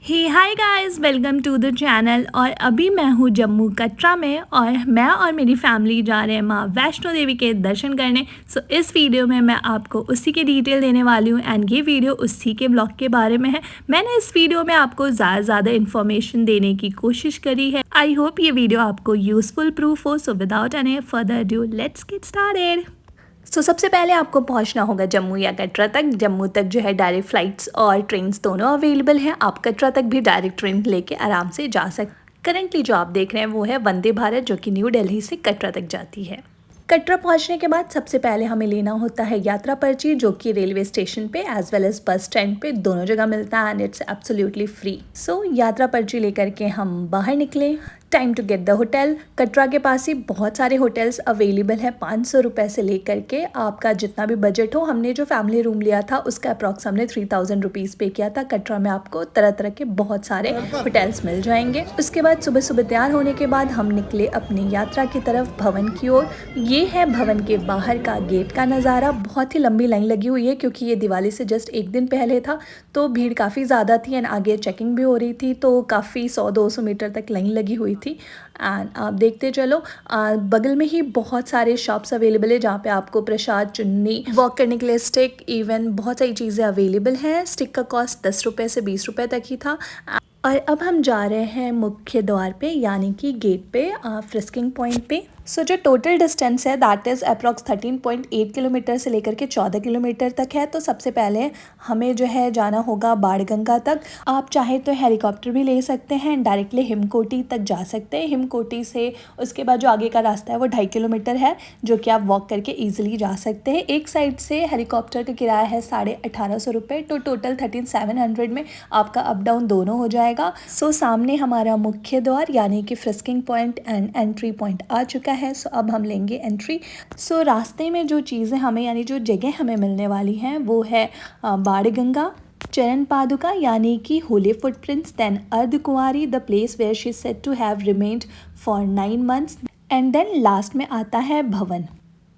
Hey hi guys, welcome to the channel. और अभी मैं हूँ जम्मू कटरा में और मैं और मेरी फैमिली जा रहे हैं माँ वैष्णो देवी के दर्शन करने। सो इस वीडियो में मैं आपको उसी के डिटेल देने वाली हूँ एंड ये वीडियो उसी के ब्लॉग के बारे में है। मैंने इस वीडियो में आपको ज़्यादा इन्फॉर्मेशन देने की कोशिश करी है। आई होप ये वीडियो आपको यूज़फुल प्रूफ हो। So without any further due let's get started. सबसे पहले आपको पहुंचना होगा जम्मू या कटरा तक। जम्मू तक जो है डायरेक्ट फ़्लाइट्स और ट्रेन्स दोनों अवेलेबल हैं। आप कटरा तक भी डायरेक्ट ट्रेन लेके आराम से जा सकते। करंटली जो आप देख रहे हैं वो है वंदे भारत, जो कि न्यू दिल्ली से कटरा तक जाती है। कटरा पहुंचने के बाद सबसे पहले हमें लेना होता है यात्रा पर्ची, जो कि रेलवे स्टेशन पे as well as bus stand पे दोनों जगह मिलता है and it's absolutely free. So यात्रा पर्ची लेकर के हम बाहर निकले। Time to get the hotel. Katra के पास ही बहुत सारे होटल्स अवेलेबल है 500 रुपये से लेकर के आपका जितना भी बजट हो। हमने जो फैमिली रूम लिया था उसका अप्रॉक्स हमने 3000 रुपीज़ पे किया था। कटरा में आपको तरह तरह के बहुत सारे होटल्स मिल जाएंगे। उसके बाद सुबह सुबह तैयार होने के बाद हम निकले अपनी यात्रा की तरफ भवन की ओर। ये है भवन के बाहर का गेट का नज़ारा। बहुत ही लंबी लाइन लगी हुई है क्योंकि ये दिवाली से जस्ट एक दिन पहले था, तो भीड़ काफ़ी ज़्यादा थी एंड आगे चेकिंग भी हो रही थी, तो काफ़ी 100-200 मीटर तक लाइन लगी हुई थी। एंड आप देखते चलो, बगल में ही बहुत सारे शॉप्स अवेलेबल है जहाँ पे आपको प्रसाद, चुन्नी, वॉक करने के लिए स्टिक, इवन बहुत सारी चीज़ें अवेलेबल हैं। स्टिक का कॉस्ट 10 रुपये से 20 रुपये तक ही था। और अब हम जा रहे हैं मुख्य द्वार पे, यानी कि गेट पे, फ्रिस्किंग पॉइंट पे। सो जो टोटल डिस्टेंस है दैट इज़ अप्रॉक्स 13.8 किलोमीटर से लेकर के 14 किलोमीटर तक है। तो सबसे पहले हमें जो है जाना होगा बाणगंगा तक। आप चाहे तो हेलीकॉप्टर भी ले सकते हैं, डायरेक्टली हिमकोटी तक जा सकते हैं। हिमकोटी से उसके बाद जो आगे का रास्ता है वो 2.5 किलोमीटर है, जो कि आप वॉक करके ईजिली जा सकते हैं। एक साइड से हेलीकॉप्टर का किराया है 1850 रुपये, तो टोटल 13700 में आपका अप डाउन दोनों हो जाएगा। सो सामने हमारा मुख्य द्वार यानी कि frisking point and entry point आ चुका है। सो अब हम लेंगे एंट्री। सो रास्ते में जो चीज़ें हमें यानी जो जगह हमें मिलने वाली हैं वो है बाणगंगा, चरण पादुका यानी कि holy footprints, then Ardhkuwari the place where she is said to have remained for 9 months, and then last में आता है भवन।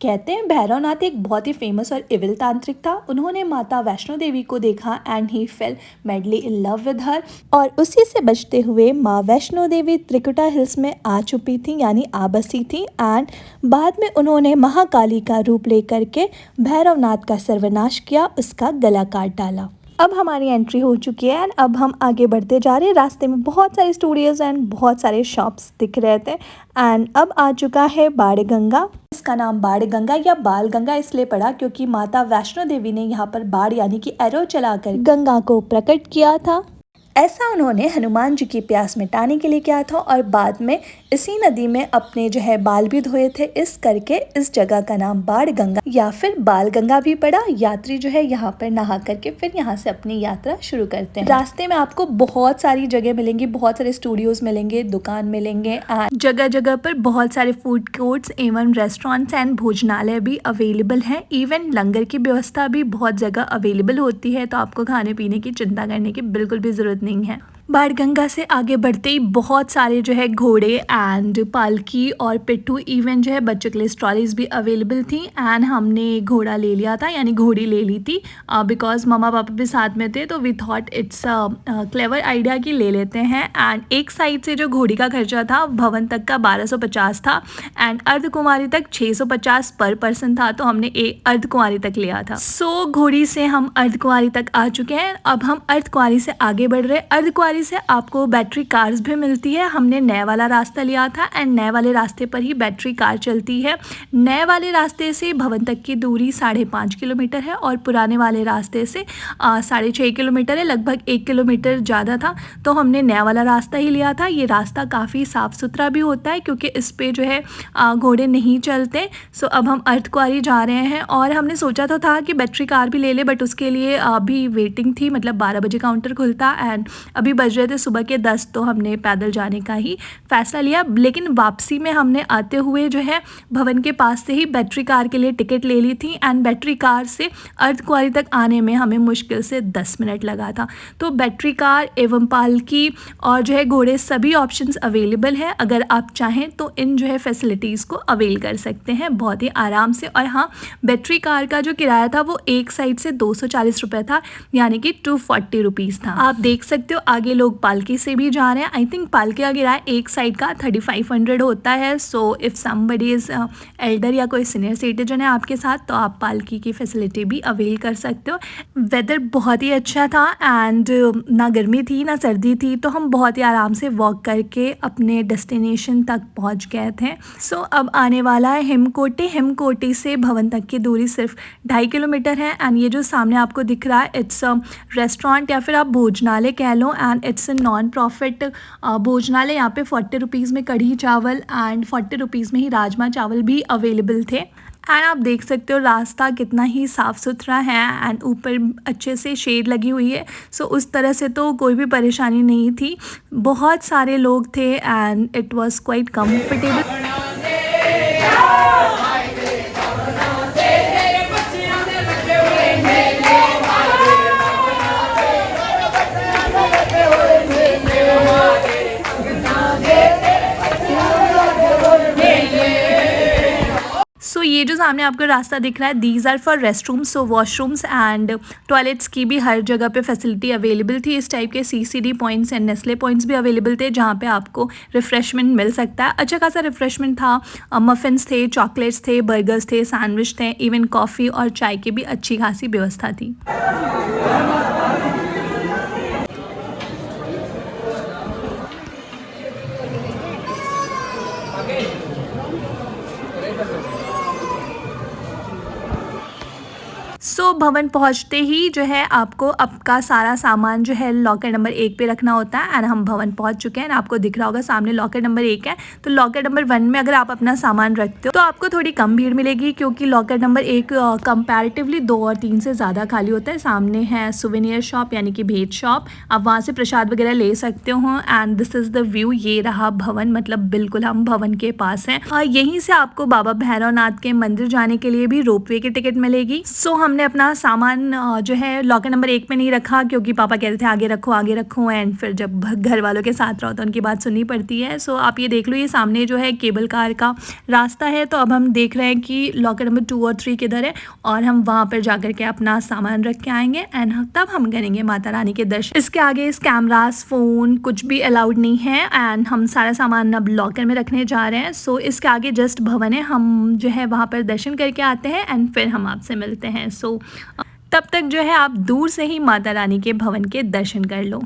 कहते हैं भैरवनाथ एक बहुत ही फेमस और इविल तांत्रिक था। उन्होंने माता वैष्णो देवी को देखा and he fail madly in love with her, और उसी से बचते हुए माँ वैष्णो देवी त्रिकुटा हिल्स में आ चुकी थी, यानी आ बसी थी। एंड बाद में उन्होंने महाकाली का रूप लेकर के भैरवनाथ का सर्वनाश किया, उसका गला काट डाला। अब हमारी एंट्री हो चुकी है एंड अब हम आगे बढ़ते जा रहे हैं। रास्ते में बहुत सारे स्टूडियोज एंड बहुत सारे शॉप्स दिख रहे थे एंड अब आ चुका है बाणगंगा। इसका नाम बाणगंगा या बाल गंगा इसलिए पड़ा क्योंकि माता वैष्णो देवी ने यहाँ पर बाण यानी कि एरो चलाकर गंगा को प्रकट किया था। ऐसा उन्होंने हनुमान जी की प्यास मिटाने के लिए किया था और बाद में इसी नदी में अपने जो है बाल भी धोए थे। इस करके इस जगह का नाम बाणगंगा या फिर बाल गंगा भी पड़ा। यात्री जो है यहाँ पर नहा करके फिर यहाँ से अपनी यात्रा शुरू करते हैं। रास्ते में आपको बहुत सारी जगह मिलेंगी, बहुत सारे स्टूडियोज मिलेंगे, दुकान मिलेंगे, जगह जगह पर बहुत सारे फूड कोर्ट्स एवं रेस्टोरेंट्स एंड भोजनालय भी अवेलेबल हैं। इवन लंगर की व्यवस्था भी बहुत जगह अवेलेबल होती है, तो आपको खाने पीने की चिंता करने की बिल्कुल भी जरूरत नहीं है। बाणगंगा से आगे बढ़ते ही बहुत सारे जो है घोड़े एंड पालकी और पिट्ठू, इवन जो है बच्चों के लिए स्टॉरीज भी अवेलेबल थी एंड हमने घोड़ा ले लिया था, यानी घोड़ी ले ली थी बिकॉज मम्मा पापा भी साथ में थे, तो we thought it's clever idea कि ले लेते हैं। एंड एक साइड से जो घोड़ी का खर्चा था भवन तक का 1250 था एंड अर्धकुमारी तक 650 पर पर्सन था, तो हमने एक अर्धकुमारी तक लिया था। सो घोड़ी से हम अर्धकुमारी तक आ चुके हैं। अब हम अर्धकुमारी से आगे बढ़ रहे हैं। अर्धकुमारी से आपको बैटरी कार्स भी मिलती है। हमने नए वाला रास्ता लिया था एंड नए वाले रास्ते पर ही बैटरी कार चलती है। नए वाले रास्ते से भवन तक की दूरी 5.5 किलोमीटर है और पुराने वाले रास्ते से 6.5 किलोमीटर है, लगभग 1 किलोमीटर ज़्यादा था, तो हमने नया वाला रास्ता ही लिया था। ये रास्ता काफ़ी साफ़ सुथरा भी होता है क्योंकि इस पे जो है घोड़े नहीं चलते। सो अब हम अर्धकुमारी जा रहे हैं और हमने सोचा तो था कि बैटरी कार भी ले ले, बट उसके लिए अभी वेटिंग थी, मतलब 12 बजे काउंटर खुलता एंड अभी बज रहे थे सुबह के 10, तो हमने पैदल जाने का ही फैसला लिया। लेकिन वापसी में हमने आते हुए जो है भवन के पास से ही बैटरी कार के लिए टिकट ले ली थी एंड बैटरी कार से अर्धकुमारी तक आने में हमें मुश्किल से 10 मिनट लगा था। तो बैटरी कार एवं पालकी और जो है घोड़े सभी ऑप्शंस अवेलेबल है। अगर आप चाहें तो इन जो है फैसिलिटीज़ को अवेल कर सकते हैं बहुत ही आराम से। और हाँ, बैटरी कार का जो किराया था वो एक साइड से 240 रुपये था, यानी कि 240 रुपीज़ था। आप देख सकते हो आगे ये लोग पालकी से भी जा रहे हैं। आई थिंक पालकी का किराया एक साइड का 3500 होता है। So if somebody is Elder या कोई सीनियर सिटीजन है आपके साथ, तो आप पालकी की फैसिलिटी भी अवेल कर सकते हो। वेदर बहुत ही अच्छा था एंड ना गर्मी थी ना सर्दी थी, तो हम बहुत ही आराम से वॉक करके अपने डेस्टिनेशन तक पहुंच गए थे। सो अब आने वाला है हिमकोटी। हिमकोटी से भवन तक की दूरी सिर्फ 2.5 किलोमीटर है। एंड ये जो सामने आपको दिख रहा है, इट्स रेस्टोरेंट या फिर आप भोजनालय कह लो, and it's a non profit भोजनालय। यहाँ पे 40 रुपीज़ में कढ़ी चावल एंड 40 रुपीज़ में ही राजमा चावल भी अवेलेबल थे। एंड आप देख सकते हो रास्ता कितना ही साफ़ सुथरा है एंड ऊपर अच्छे से शेड लगी हुई है। सो उस तरह से तो कोई भी परेशानी नहीं थी। बहुत सारे लोग थे and it was quite comfortable. So ये जो सामने आपको रास्ता दिख रहा है, these are for rest rooms. So washrooms and toilets की भी हर जगह पे फैसिलिटी अवेलेबल थी। इस टाइप के CCD points and Nestle points भी अवेलेबल थे, जहाँ पे आपको रिफ़्रेशमेंट मिल सकता है। अच्छा खासा रिफ़्रेशमेंट था। मफ़िन्स थे, चॉकलेट्स थे, बर्गर्स थे, सैंडविच थे, इवन कॉफ़ी और चाय की भी अच्छी खासी व्यवस्था थी। सो भवन पहुंचते ही जो है आपको आपका सारा सामान जो है लॉकर नंबर 1 पे रखना होता है। एंड हम भवन पहुंच चुके हैं। आपको दिख रहा होगा सामने लॉकर नंबर 1 है। तो लॉकर नंबर 1 में अगर आप अपना सामान रखते हो तो आपको थोड़ी कम भीड़ मिलेगी, क्योंकि लॉकर नंबर 1 कंपैरेटिवली 2 और 3 से ज़्यादा खाली होता है। सामने है सुवेनियर शॉप यानी कि भेंट शॉप, आप वहाँ से प्रसाद वगैरह ले सकते हो। And this is the view. ये रहा भवन, मतलब बिल्कुल हम भवन के पास हैं। यहीं से आपको बाबा भैरवनाथ के मंदिर जाने के लिए भी रोपवे की टिकट मिलेगी। सो हमने अपना सामान जो है लॉकर नंबर 1 में नहीं रखा, क्योंकि पापा कहते थे आगे रखो। एंड फिर जब घर वालों के साथ रहो तो उनकी बात सुननी पड़ती है। सो आप ये देख लो, ये सामने जो है केबल कार का रास्ता है। तो अब हम देख रहे हैं कि लॉकर नंबर 2 और 3 किधर है, और हम वहाँ पर जा के अपना सामान रख के आएंगे एंड तब हम करेंगे माता रानी के दर्शन। इसके आगे इस कैमरास, फ़ोन कुछ भी अलाउड नहीं है। एंड हम सारा सामान अब लॉकर में रखने जा रहे हैं। सो इसके आगे जस्ट भवन है, हम जो है वहाँ पर दर्शन करके आते हैं एंड फिर हम आपसे मिलते हैं। सो तब तक जो है आप दूर से ही माता रानी के भवन के दर्शन कर लो।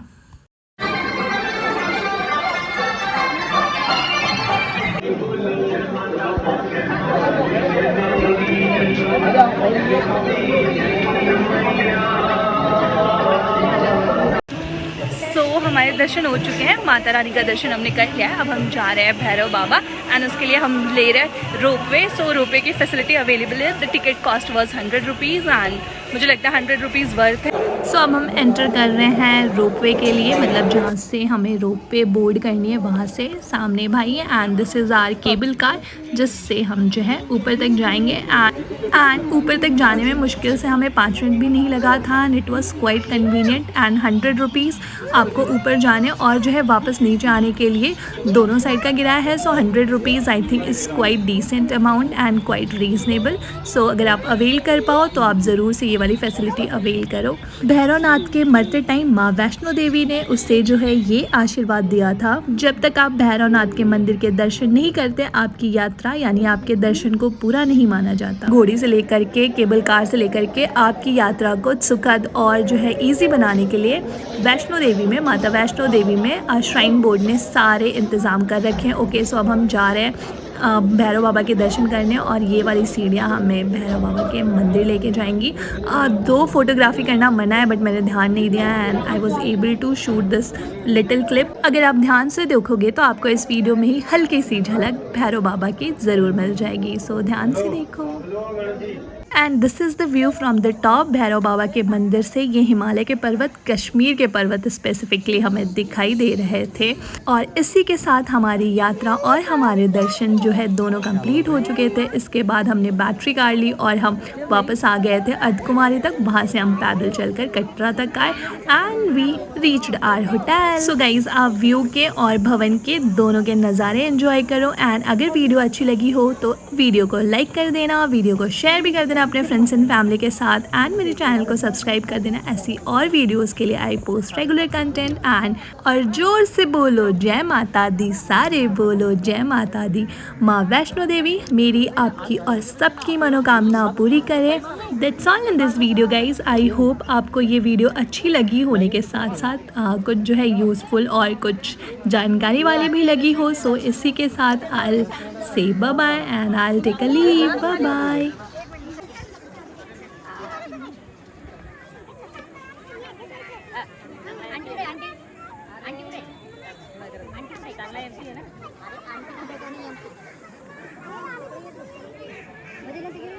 हमारे दर्शन हो चुके हैं, माता रानी का दर्शन हमने कर लिया है। अब हम जा रहे हैं भैरव बाबा एंड उसके लिए हम ले रहे हैं रोपवे। सो रोपवे की फैसिलिटी अवेलेबल है। The ticket cost was 100 rupees and मुझे लगता है 100 रुपीज़ वर्थ है। सो अब हम एंटर कर रहे हैं रोपवे के लिए, मतलब जहाँ से हमें रोपवे बोर्ड करनी है वहाँ से। सामने भाई है and this is our cable car, जिससे हम जो है ऊपर तक जाएंगे। एंड ऊपर तक जाने में मुश्किल से हमें 5 मिनट भी नहीं लगा था and it was quite convenient. And 100 rupees आपको ऊपर जाने और जो है वापस नीचे आने के लिए दोनों साइड का किराया है। So 100 rupees I think is quite decent amount and quite reasonable. So अगर आप अवेल कर पाओ तो आप ज़रूर से ये वाली फैसिलिटी अवेल करो। भैरवनाथ के मरते टाइम माँ वैष्णो देवी ने उससे जो है ये आशीर्वाद दिया था, जब तक आप भैरवनाथ के मंदिर के दर्शन नहीं करते आपकी यात्रा यानी आपके दर्शन को पूरा नहीं माना जाता। घोड़ी से लेकर के, केबल कार से लेकर के आपकी यात्रा को सुखद और जो है ईजी बनाने के लिए वैष्णो देवी में, माता वैष्णो देवी में श्राइन बोर्ड ने सारे इंतज़ाम कर रखे हैं। ओके, सो अब हम जा रहे हैं भैरव बाबा के दर्शन करने, और ये वाली सीढ़ियाँ हमें भैरव बाबा के मंदिर लेके जाएंगी। 2 फोटोग्राफी करना मना है, बट मैंने ध्यान नहीं दिया and I was able to shoot this little clip. अगर आप ध्यान से देखोगे तो आपको इस वीडियो में ही हल्की सी झलक भैरव बाबा की ज़रूर मिल जाएगी। सो ध्यान से देखो। And this is the view from the top. Bhairav Baba के मंदिर से ये हिमालय के पर्वत, कश्मीर के पर्वत स्पेसिफिकली हमें दिखाई दे रहे थे। और इसी के साथ हमारी यात्रा और हमारे दर्शन जो है दोनों कंप्लीट हो चुके थे। इसके बाद हमने बैटरी कार ली और हम वापस आ गए थे अर्धकुमारी तक। वहाँ से हम पैदल चलकर कटरा तक आए and we reached our hotel. So guys, आप व्यू के और भवन के दोनों के नज़ारे एंजॉय करो। एंड अगर वीडियो अच्छी लगी हो तो वीडियो को लाइक कर देना, वीडियो को शेयर भी कर देना देना अपने फ्रेंड्स एंड फैमिली के साथ एंड मेरे चैनल को सब्सक्राइब कर देना ऐसी और वीडियोस के लिए। I post regular content and और जोर से बोलो जय माता दी, सारे बोलो जय माता दी। माँ वैष्णो देवी मेरी, आपकी और सबकी मनोकामना पूरी करे। That's all in this video guys. I hope आपको ये वीडियो अच्छी लगी होने के साथ साथ कुछ जो है यूज़फुल और कुछ जानकारी वाली भी लगी हो। सो इसी के साथ I say bye bye and I take a leave. Bye bye.